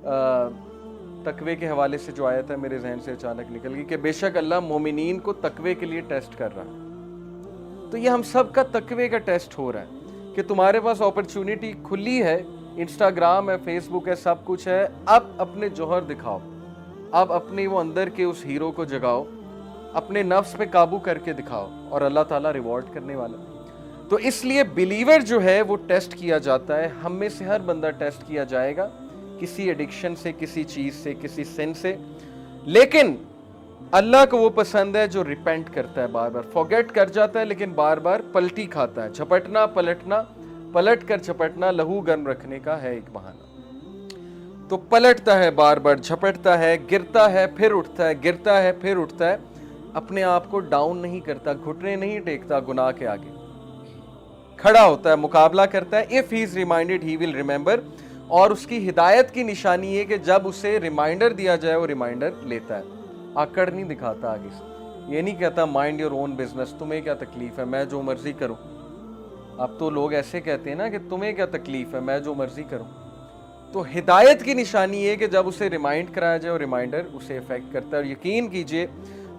تقوی کے حوالے سے جو آیت ہے میرے ذہن سے اچانک نکل گئی کہ بے شک اللہ مومنین کو تقوی کے لیے ٹیسٹ کر رہا ہے. تو یہ ہم سب کا تقوی کا ٹیسٹ ہو رہا ہے کہ تمہارے پاس اپرچونٹی کھلی ہے, انسٹاگرام ہے, فیس بک ہے, سب کچھ ہے, اب اپنے جوہر دکھاؤ, اب اپنے وہ اندر کے اس ہیرو کو جگاؤ, اپنے نفس پہ قابو کر کے دکھاؤ, اور اللہ تعالیٰ ریوارڈ کرنے والا. تو اس لیے بلیور جو ہے وہ ٹیسٹ کیا جاتا ہے, ہم میں سے ہر بندہ ٹیسٹ کیا جائے گا کسی ایڈکشن سے, کسی چیز سے, کسی سن سے. لیکن اللہ کو وہ پسند ہے جو ریپینٹ کرتا ہے, بار بار فورگیٹ کر جاتا ہے لیکن بار بار پلٹی کھاتا ہے. جھپٹنا پلٹنا, پلٹ کر جھپٹنا لہو گرم رکھنے کا ہے ایک بہانہ. تو پلٹتا ہے, بار بار جھپٹتا ہے, گرتا ہے پھر اٹھتا ہے, گرتا ہے پھر اٹھتا ہے, اپنے آپ کو ڈاؤن نہیں کرتا, گھٹنے نہیں ٹیکتا گناہ کے آگے, کھڑا ہوتا ہے, مقابلہ کرتا ہے. if he is reminded he will remember. اور اس کی ہدایت کی نشانی یہ کہ جب اسے ریمائنڈر دیا جائے وہ ریمائنڈر لیتا ہے, آکڑ نہیں دکھاتا آگے سے. یہ نہیں کہتا مائنڈ یور اون بزنس, تمہیں کیا تکلیف ہے, میں جو مرضی کروں. اب تو لوگ ایسے کہتے ہیں نا کہ تمہیں کیا تکلیف ہے, میں جو مرضی کروں. تو ہدایت کی نشانی یہ کہ جب اسے ریمائنڈ کرایا جائے اور ریمائنڈر اسے افیکٹ کرتا ہے. اور یقین کیجئے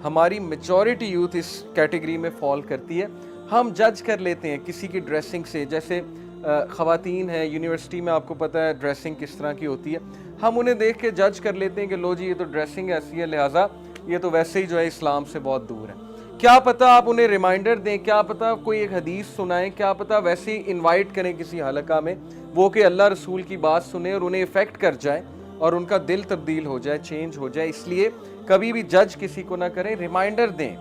ہماری میجورٹی یوتھ اس کیٹیگری میں فال کرتی ہے. ہم جج کر لیتے ہیں کسی کی ڈریسنگ سے, جیسے خواتین ہیں یونیورسٹی میں, آپ کو پتہ ہے ڈریسنگ کس طرح کی ہوتی ہے, ہم انہیں دیکھ کے جج کر لیتے ہیں کہ لو جی یہ تو ڈریسنگ ایسی ہے, لہٰذا یہ تو ویسے ہی جو ہے اسلام سے بہت دور ہے. کیا پتہ آپ انہیں ریمائنڈر دیں, کیا پتہ کوئی ایک حدیث سنائیں, کیا پتہ ویسے ہی انوائٹ کریں کسی حلقہ میں, وہ کہ اللہ رسول کی بات سنیں اور انہیں افیکٹ کر جائے اور ان کا دل تبدیل ہو جائے, چینج ہو جائے. اس لیے کبھی بھی جج کسی کو نہ کریں, ریمائنڈر دیں.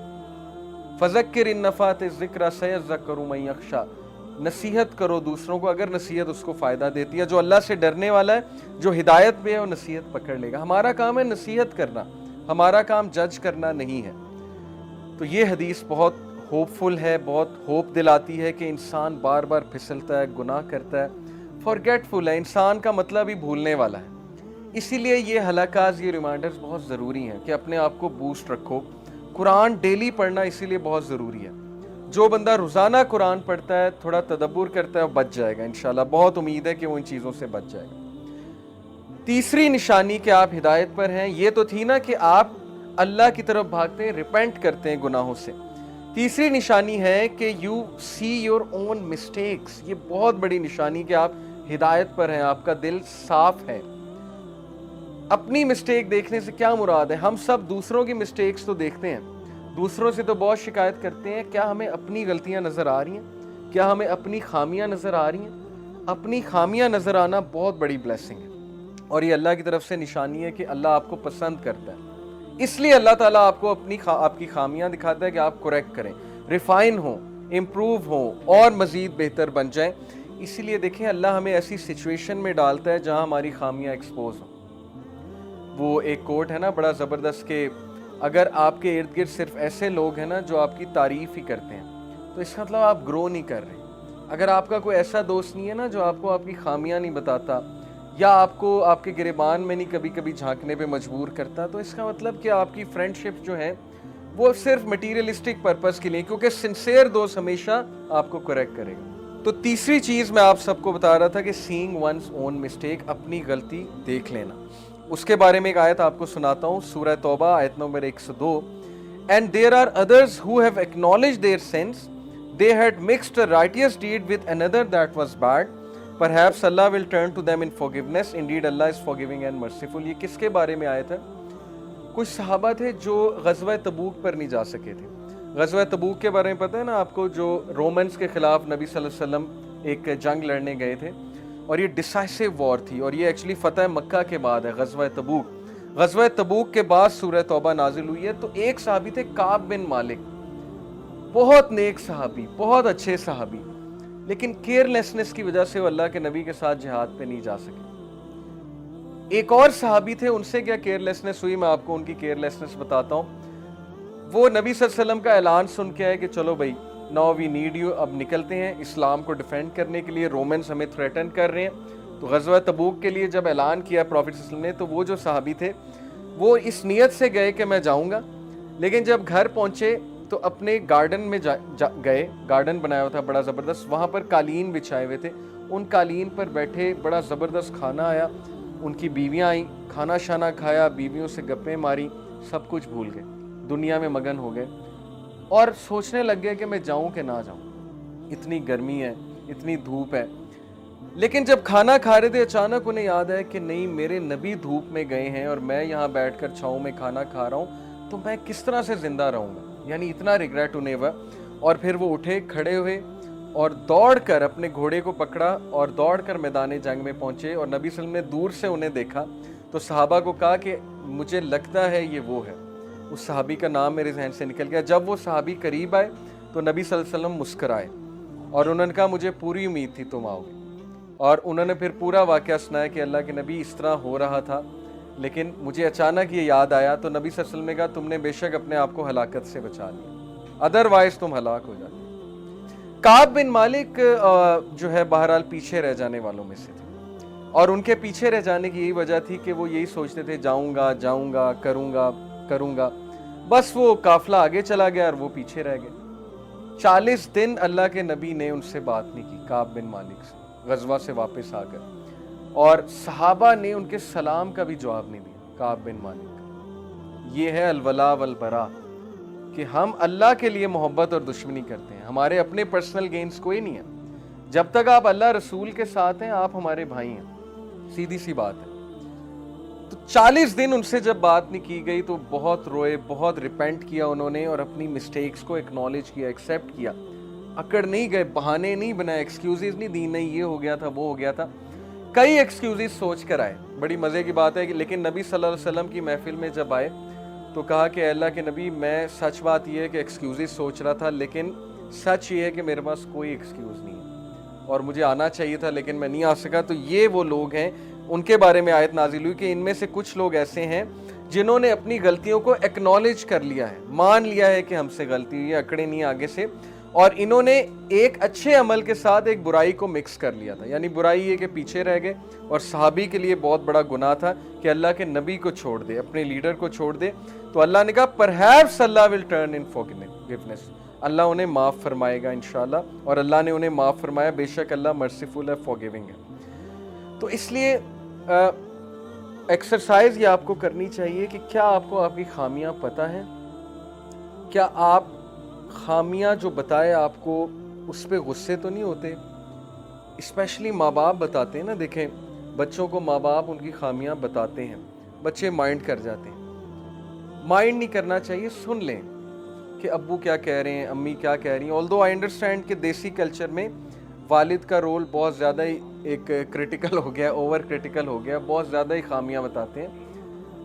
فذکر ان نفعت الذکر سیذکر من یخشی, نصیحت کرو دوسروں کو اگر نصیحت اس کو فائدہ دیتی ہے. جو اللہ سے ڈرنے والا ہے, جو ہدایت پہ ہے, وہ نصیحت پکڑ لے گا. ہمارا کام ہے نصیحت کرنا, ہمارا کام جج کرنا نہیں ہے. تو یہ حدیث بہت ہوپ فل ہے, بہت ہوپ دلاتی ہے کہ انسان بار بار پھسلتا ہے, گناہ کرتا ہے, فارگیٹ فل ہے. انسان کا مطلب ہی بھولنے والا ہے. اسی لیے یہ حلقات, یہ ریمائنڈرز بہت ضروری ہیں کہ اپنے آپ کو بوسٹ رکھو. قرآن ڈیلی پڑھنا اسی لیے بہت ضروری ہے. جو بندہ روزانہ قرآن پڑھتا ہے, تھوڑا تدبر کرتا ہے, وہ بچ جائے گا انشاءاللہ. بہت امید ہے کہ وہ ان چیزوں سے بچ جائے گا. تیسری نشانی کہ آپ ہدایت پر ہیں, یہ تو تھی نا کہ آپ اللہ کی طرف بھاگتے ہیں, ریپینٹ کرتے ہیں گناہوں سے. تیسری نشانی ہے کہ you see your own mistakes. یہ بہت بڑی نشانی کہ آپ ہدایت پر ہیں, آپ کا دل صاف ہے. اپنی مسٹیک دیکھنے سے کیا مراد ہے؟ ہم سب دوسروں کی مسٹیکس تو دیکھتے ہیں, دوسروں سے تو بہت شکایت کرتے ہیں. کیا ہمیں اپنی غلطیاں نظر آ رہی ہیں؟ کیا ہمیں اپنی خامیاں نظر آ رہی ہیں؟ اپنی خامیاں نظر آنا بہت بڑی بلیسنگ ہے, اور یہ اللہ کی طرف سے نشانی ہے کہ اللہ آپ کو پسند کرتا ہے. اس لیے اللہ تعالیٰ آپ کو آپ کی خامیاں دکھاتا ہے کہ آپ کریکٹ کریں, ریفائن ہوں, امپروو ہوں, اور مزید بہتر بن جائیں. اسی لیے دیکھیں اللہ ہمیں ایسی سچویشن میں ڈالتا ہے جہاں ہماری خامیاں ایکسپوز ہوں. وہ ایک کوٹ ہے نا بڑا زبردست کہ اگر آپ کے ارد گرد صرف ایسے لوگ ہیں نا جو آپ کی تعریف ہی کرتے ہیں, تو اس کا مطلب آپ گرو نہیں کر رہے. اگر آپ کا کوئی ایسا دوست نہیں ہے نا جو آپ کو آپ کی خامیاں نہیں بتاتا, یا آپ کو آپ کے گریبان میں نہیں کبھی کبھی جھانکنے پہ مجبور کرتا, تو اس کا مطلب کہ آپ کی فرینڈ شپ جو ہے وہ صرف مٹیریلسٹک پرپس کے لیے, کیونکہ سنسیئر دوست ہمیشہ آپ کو کریکٹ کرے گا. تو تیسری چیز میں آپ سب کو بتا رہا تھا کہ سینگ ونز اون مسٹیک, اپنی غلطی دیکھ لینا. اس کے بارے میں ایک آیت آپ کو سناتا ہوں, سورہ توبہ آیت number 102. And there are others who have acknowledged their sins. They had mixed a righteous deed with another that was bad. Perhaps Allah will turn to them in forgiveness. Indeed, Allah is forgiving and merciful. یہ کس کے بارے میں آیت ہے؟ کچھ صحابہ تھے جو غزوہ تبوک پر نہیں جا سکے تھے. غزوہ تبوک کے بارے میں پتہ ہے نا آپ کو, جو رومنز کے خلاف نبی صلی اللہ علیہ وسلم ایک جنگ لڑنے گئے تھے, اور یہ ڈیسائسو وار تھی, اور یہ ایکچولی فتح مکہ کے بعد ہے غزوہ تبوک. غزوہ تبوک کے بعد سورہ توبہ نازل ہوئی ہے. تو ایک صحابی تھے کعب بن مالک, بہت نیک صحابی, بہت اچھے صحابی, لیکن کیئرلیسنس کی وجہ سے وہ اللہ کے نبی کے ساتھ جہاد پہ نہیں جا سکے. ایک اور صحابی تھے, ان سے کیا کیئرلیسنس ہوئی, میں آپ کو ان کی کیئرلیسنس بتاتا ہوں. وہ نبی صلی اللہ علیہ وسلم کا اعلان سن کے آئے کہ چلو بھائی ناؤ وی نیڈ یو, اب نکلتے ہیں اسلام کو ڈیفینڈ کرنے کے لیے, رومنز ہمیں تھریٹن کر رہے ہیں. تو غزوہ تبوک کے لیے جب اعلان کیا پروفیٹ صلی اللہ علیہ وسلم نے, تو وہ جو صحابی تھے وہ اس نیت سے گئے کہ میں جاؤں گا, لیکن جب گھر پہنچے تو اپنے گارڈن میں گئے, گارڈن بنایا ہوا تھا بڑا زبردست, وہاں پر قالین بچھائے ہوئے تھے, ان قالین پر بیٹھے, بڑا زبردست کھانا آیا, ان کی بیویاں آئیں, کھانا شانا کھایا, بیویوں سے گپیں ماری, سب کچھ بھول گئے, دنیا میں مگن ہو گئے اور سوچنے لگ گئے کہ میں جاؤں کہ نہ جاؤں, اتنی گرمی ہے, اتنی دھوپ ہے. لیکن جب کھانا کھا رہے تھے اچانک انہیں یاد ہے کہ نہیں, میرے نبی دھوپ میں گئے ہیں اور میں یہاں بیٹھ کر چھاؤں میں کھانا کھا رہا ہوں, تو میں کس طرح سے زندہ رہوں گا. یعنی اتنا ریگریٹ انہیں ہوا. اور پھر وہ اٹھے, کھڑے ہوئے اور دوڑ کر اپنے گھوڑے کو پکڑا اور دوڑ کر میدان جنگ میں پہنچے. اور نبی صلی اللہ علیہ وسلم نے دور سے انہیں دیکھا تو صحابہ کو کہا کہ مجھے لگتا ہے یہ وہ ہے. اس صحابی کا نام میرے ذہن سے نکل گیا. جب وہ صحابی قریب آئے تو نبی صلی اللہ علیہ وسلم مسکرائے اور انہوں نے کہا مجھے پوری امید تھی تم آؤ گے. اور انہوں نے پھر پورا واقعہ سنایا کہ اللہ کے نبی اس طرح ہو رہا تھا, لیکن مجھے اچانک یہ یاد آیا. تو نبی صلی اللہ علیہ وسلم نے کہا تم نے بے شک اپنے آپ کو ہلاکت سے بچا لیا, ادروائز تم ہلاک ہو جاتے. کعب بن مالک جو ہے بہرحال پیچھے رہ جانے والوں میں سے تھے, اور ان کے پیچھے رہ جانے کی یہی وجہ تھی کہ وہ یہی سوچتے تھے جاؤں گا, کروں گا. بس وہ قافلہ آگے چلا گیا اور وہ پیچھے رہ گئے. 40 دن اللہ کے نبی نے ان سے بات نہیں کی, کعب بن مالک سے, غزوہ سے واپس آ کر, اور صحابہ نے ان کے سلام کا بھی جواب نہیں دیا. کعب بن مالک, یہ ہے الولا والبرا, کہ ہم اللہ کے لیے محبت اور دشمنی کرتے ہیں, ہمارے اپنے پرسنل گینز کوئی نہیں ہے. جب تک آپ اللہ رسول کے ساتھ ہیں آپ ہمارے بھائی ہیں, سیدھی سی بات ہے. تو 40 دن ان سے جب بات نہیں کی گئی تو بہت روئے, بہت ریپینٹ کیا انہوں نے اور اپنی مسٹیکس کو ایکنالج کیا, ایکسیپٹ کیا. اکڑ نہیں گئے, بہانے نہیں بنائے, ایکسکیوزز نہیں دی, نہیں یہ ہو گیا تھا وہ ہو گیا تھا. کئی ایکسکیوزز سوچ کر آئے. بڑی مزے کی بات ہے کہ لیکن نبی صلی اللہ علیہ وسلم کی محفل میں جب آئے تو کہا کہ اللہ کے نبی میں سچ بات یہ ہے کہ ایکسکیوزز سوچ رہا تھا, لیکن سچ یہ ہے کہ میرے پاس کوئی ایکسکیوز نہیں ہے اور مجھے آنا چاہیے تھا لیکن میں نہیں آ سکا. تو یہ وہ لوگ ہیں, ان کے بارے میں آیت نازل ہوئی کہ ان میں سے کچھ لوگ ایسے ہیں جنہوں نے اپنی غلطیوں کو ایکنالج کر لیا ہے, مان لیا ہے کہ ہم سے غلطی ہوئی ہے, اکڑے نہیں آگے سے, اور انہوں نے ایک اچھے عمل کے ساتھ ایک برائی کو مکس کر لیا تھا. یعنی برائی یہ کہ پیچھے رہ گئے, اور صحابی کے لیے بہت بڑا گناہ تھا کہ اللہ کے نبی کو چھوڑ دے, اپنے لیڈر کو چھوڑ دے. تو اللہ نے کہا perhaps Allah will turn in forgiveness, اللہ انہیں معاف فرمائے گا انشاءاللہ, اور اللہ نے انہیں معاف فرمایا. بے شک اللہ مرسیفل ہے, forgiving ہے. تو اس لیے ایکسرسائز یہ آپ کو کرنی چاہیے کہ کیا آپ کو آپ کی خامیاں پتہ ہیں, کیا آپ خامیاں جو بتائے آپ کو اس پہ غصے تو نہیں ہوتے. اسپیشلی ماں باپ بتاتے ہیں نا, دیکھیں بچوں کو ماں باپ ان کی خامیاں بتاتے ہیں, بچے مائنڈ کر جاتے ہیں. مائنڈ نہیں کرنا چاہیے, سن لیں کہ ابو کیا کہہ رہے ہیں, امی کیا کہہ رہی ہیں. although I understand کہ دیسی کلچر میں والد کا رول بہت زیادہ ہی ایک کرٹیکل ہو گیا, اوور کرٹیکل ہو گیا, بہت زیادہ ہی خامیاں بتاتے ہیں.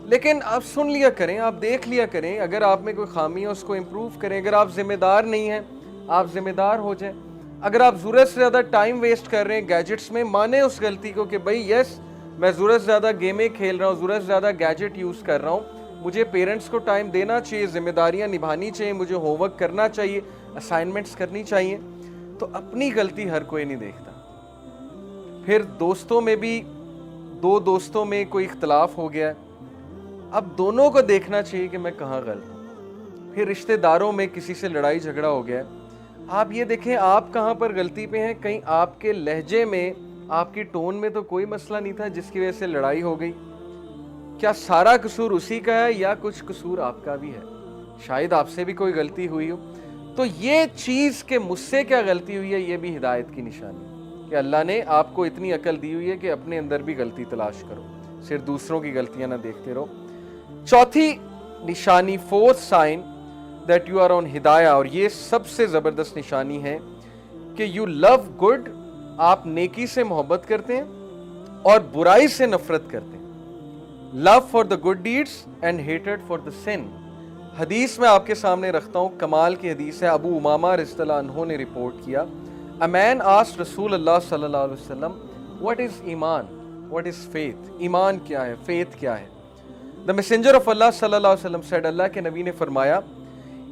لیکن آپ سن لیا کریں, آپ دیکھ لیا کریں, اگر آپ میں کوئی خامی ہے اس کو امپروو کریں. اگر آپ ذمہ دار نہیں ہیں آپ ذمہ دار ہو جائیں. اگر آپ ضرورت سے زیادہ ٹائم ویسٹ کر رہے ہیں گیجٹس میں, مانیں اس غلطی کو کہ بھائی یس میں ضرورت سے زیادہ گیمیں کھیل رہا ہوں, ضرورت سے زیادہ گیجٹ یوز کر رہا ہوں, مجھے پیرنٹس کو ٹائم دینا چاہیے, ذمہ داریاں نبھانی چاہیے, مجھے ہوم ورک کرنا چاہیے, اسائنمنٹس کرنی چاہیے. تو اپنی غلطی ہر کوئی نہیں دیکھتا. پھر دوستوں میں بھی, دو دوستوں میں کوئی اختلاف ہو گیا, اب دونوں کو دیکھنا چاہیے کہ میں کہاں غلط ہوں. پھر رشتہ داروں میں کسی سے لڑائی جھگڑا ہو گیا, آپ یہ دیکھیں آپ کہاں پر غلطی پہ ہیں. کہیں آپ کے لہجے میں, آپ کی ٹون میں تو کوئی مسئلہ نہیں تھا جس کی وجہ سے لڑائی ہو گئی. کیا سارا قصور اسی کا ہے یا کچھ قصور آپ کا بھی ہے؟ شاید آپ سے بھی کوئی غلطی ہوئی ہو. تو یہ چیز کہ مجھ سے کیا غلطی ہوئی ہے, یہ بھی ہدایت کی نشانی ہے کہ اللہ نے آپ کو اتنی عقل دی ہوئی ہے کہ اپنے اندر بھی غلطی تلاش کرو, صرف دوسروں کی غلطیاں نہ دیکھتے رہو. چوتھی نشانی, fourth sign that you are on ہدایہ, اور یہ سب سے زبردست نشانی ہے کہ یو لو گڈ, آپ نیکی سے محبت کرتے ہیں اور برائی سے نفرت کرتے ہیں. Love for the good deeds and hated for the sin. حدیث میں آپ کے سامنے رکھتا ہوں, کمال کی حدیث ہے, ابو امامہ رضی اللہ عنہ نے رپورٹ کیا. A man asked رسول اللہ صلی اللہ علیہ وسلم what is ایمان, what is faith, ایمان کیا ہے, faith کیا ہے. The messenger of Allah صلی اللہ علیہ وسلم said, اللہ کے نبی نے فرمایا,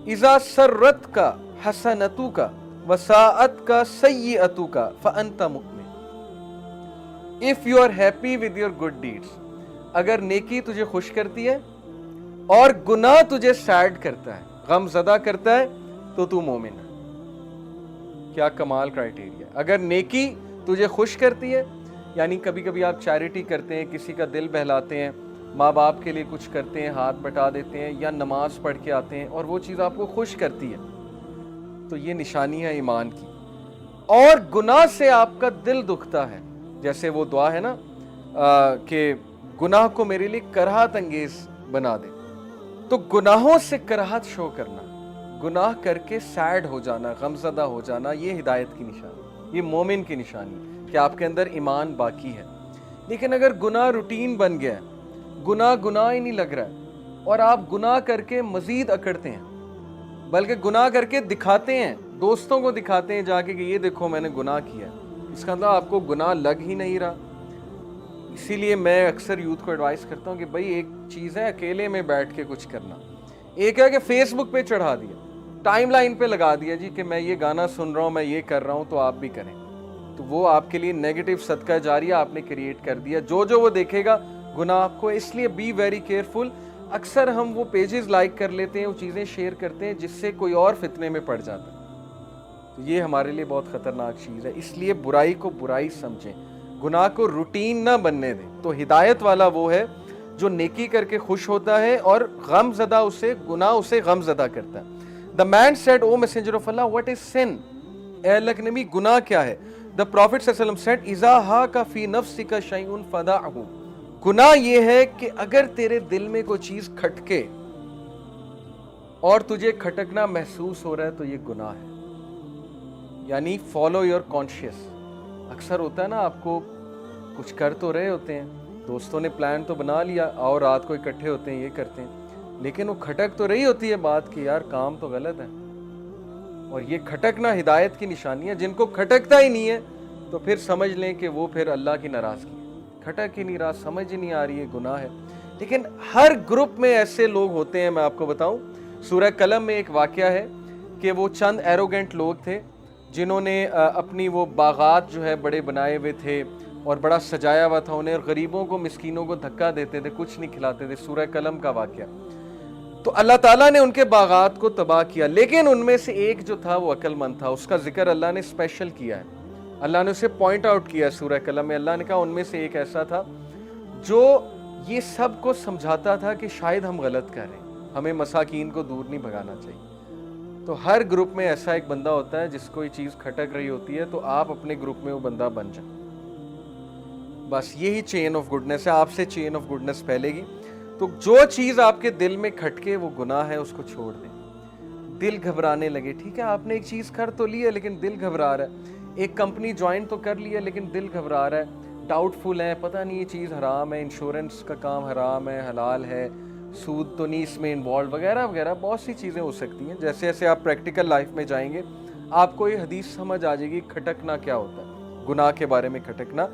اذا سرت کا حسنتو کا وساعت کا سیئتو کا فانت مؤمن. If you are happy with your good deeds, اگر نیکی تجھے خوش کرتی ہے اور گناہ تجھے سیڈ کرتا ہے, غم زدہ کرتا ہے, تو تو مومن ہے. کیا کمال کرائٹیریا. اگر نیکی تجھے خوش کرتی ہے, یعنی کبھی کبھی آپ چیریٹی کرتے ہیں, کسی کا دل بہلاتے ہیں, ماں باپ کے لیے کچھ کرتے ہیں, ہاتھ بٹا دیتے ہیں, یا نماز پڑھ کے آتے ہیں اور وہ چیز آپ کو خوش کرتی ہے, تو یہ نشانی ہے ایمان کی. اور گناہ سے آپ کا دل دکھتا ہے, جیسے وہ دعا ہے نا کہ گناہ کو میرے لیے کراہت انگیز بنا دے. تو گناہوں سے کراہت شو کرنا, گناہ کر کے سیڈ ہو جانا, غمزدہ ہو جانا, یہ ہدایت کی نشانی, یہ مومن کی نشانی کہ آپ کے اندر ایمان باقی ہے. لیکن اگر گناہ روٹین بن گیا ہے, گناہ ہی نہیں لگ رہا ہے, اور آپ گناہ کر کے مزید اکڑتے ہیں, بلکہ گناہ کر کے دکھاتے ہیں, دوستوں کو دکھاتے ہیں جا کے کہ یہ دیکھو میں نے گناہ کیا ہے, اس کا مطلب آپ کو گناہ لگ ہی نہیں رہا. اسی لیے میں اکثر یوتھ کو ایڈوائز کرتا ہوں کہ بھائی ایک چیز ہے اکیلے میں بیٹھ کے کچھ کرنا, ایک ہے کہ فیس بک پہ چڑھا دیا, ٹائم لائن پہ لگا دیا جی کہ میں یہ گانا سن رہا ہوں, میں یہ کر رہا ہوں, تو آپ بھی کریں. تو وہ آپ کے لیے نیگیٹو صدقہ جاریہ آپ نے کریٹ کر دیا, جو وہ دیکھے گا گناہ آپ کو. اس لیے بی ویری کیئرفل. اکثر ہم وہ پیجز لائک کر لیتے ہیں, وہ چیزیں شیئر کرتے ہیں جس سے کوئی اور فتنے میں پڑ جاتا ہے. تو یہ ہمارے لیے بہت خطرناک چیز ہے. اس لیے برائی کو برائی سمجھیں, گناہ کو روٹین نہ بننے دیں. تو ہدایت والا وہ ہے جو نیکی کر کے خوش ہوتا ہے اور غم زدہ گناہ اسے غم زدہ کرتا ہے. The man said, O messenger of Allah, what is sin? اے اللہ کے نبی گناہ کیا ہے؟ The Prophet صلی اللہ علیہ وسلم said, اذا ہاک فی نفسک شیء فدعہ. گناہ یہ ہے کہ اگر تیرے دل میں کوئی چیز کھٹکے اور تجھے کھٹکنا محسوس ہو رہا ہے تو یہ گناہ ہے. یعنی فالو یور کانشیس. اکثر ہوتا ہے نا, آپ کو کچھ کر تو رہے ہوتے ہیں, دوستوں نے پلان تو بنا لیا, اور رات کو اکٹھے ہوتے ہیں, یہ کرتے ہیں, لیکن وہ کھٹک تو رہی ہوتی ہے بات کہ یار کام تو غلط ہے. اور یہ کھٹکنا ہدایت کی نشانی ہے. جن کو کھٹکتا ہی نہیں ہے تو پھر سمجھ لیں کہ وہ پھر اللہ کی ناراضگی ہے. کھٹک ہی نہیں رہا, سمجھ ہی نہیں آ رہی ہے, گناہ ہے. لیکن ہر گروپ میں ایسے لوگ ہوتے ہیں. میں آپ کو بتاؤں, سورہ قلم میں ایک واقعہ ہے کہ وہ چند ایروگنٹ لوگ تھے جنہوں نے اپنی وہ باغات جو ہے بڑے بنائے ہوئے تھے اور بڑا سجایا ہوا تھا انہیں, اور غریبوں کو مسکینوں کو دھکا دیتے تھے, کچھ نہیں کھلاتے تھے. سورہ قلم کا واقعہ. تو اللہ تعالیٰ نے ان کے باغات کو تباہ کیا, لیکن ان میں سے ایک جو تھا وہ عقل مند تھا. اس کا ذکر اللہ نے اسپیشل کیا ہے, اللہ نے اسے پوائنٹ آؤٹ کیا ہے سورہ قلم میں. اللہ نے کہا ان میں سے ایک ایسا تھا جو یہ سب کو سمجھاتا تھا کہ شاید ہم غلط کر رہے ہیں, ہمیں مساکین کو دور نہیں بھگانا چاہیے. تو ہر گروپ میں ایسا ایک بندہ ہوتا ہے جس کو یہ چیز کھٹک رہی ہوتی ہے, تو آپ اپنے گروپ میں وہ بندہ بن جائیں. بس یہی چین آف گڈنس ہے, آپ سے چین آف گڈنس پھیلے گی. تو جو چیز آپ کے دل میں کھٹکے وہ گناہ ہے, اس کو چھوڑ دیں. دل گھبرانے لگے, ٹھیک ہے آپ نے ایک چیز کر تو لی ہے لیکن دل گھبرا رہا ہے, ایک کمپنی جوائن تو کر لی ہے لیکن دل گھبرا رہا ہے, ڈاؤٹ فل ہے, پتہ نہیں یہ چیز حرام ہے, انشورنس کا کام حرام ہے, حلال ہے, سود تو نہیں اس میں انوالو, وغیرہ وغیرہ بہت سی چیزیں ہو سکتی ہیں. جیسے جیسے آپ پریکٹیکل لائف میں جائیں گے آپ کو یہ حدیث سمجھ آ جائے گی کھٹکنا کیا ہوتا ہے, گناہ کے بارے میں کھٹکنا.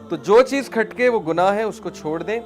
تو جو چیز کھٹکے وہ گناہ ہے, اس کو چھوڑ دیں.